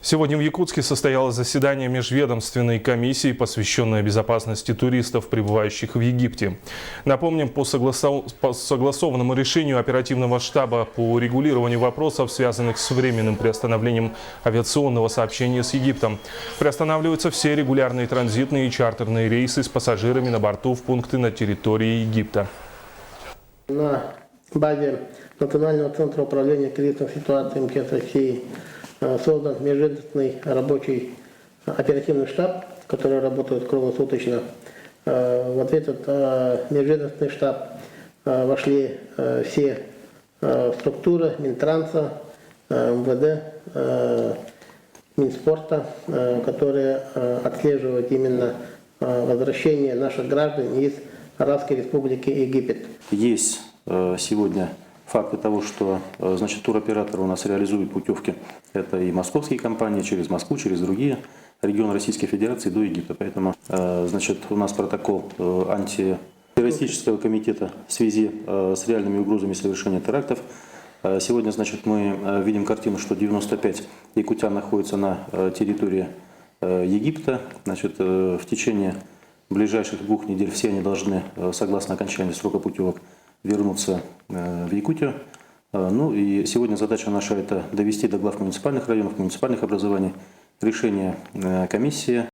Сегодня в Якутске состоялось заседание межведомственной комиссии, посвященное безопасности туристов, прибывающих в Египте. Напомним, по согласованному решению оперативного штаба по регулированию вопросов, связанных с временным приостановлением авиационного сообщения с Египтом, приостанавливаются все регулярные транзитные и чартерные рейсы с пассажирами на борту в пункты на территории Египта. На базе Национального центра управления кризисных ситуаций МЧС России создан межведомственный рабочий оперативный штаб, который работает круглосуточно. В этот межведомственный штаб вошли все структуры Минтранса, МВД, Минспорта, которые отслеживают именно возвращение наших граждан из Арабской Республики Египет. Есть сегодня факты того, что туроператоры у нас реализуют путевки. Это и московские компании через Москву, через другие регионы Российской Федерации до Египта. Поэтому у нас протокол антитеррористического комитета в связи с реальными угрозами совершения терактов. Сегодня мы видим картину, что 95 якутян находятся на территории Египта. В течение ближайших 2 недель все они должны, согласно окончанию срока путевок, вернуться в Якутию. И сегодня задача наша – это довести до глав муниципальных районов, муниципальных образований решение комиссии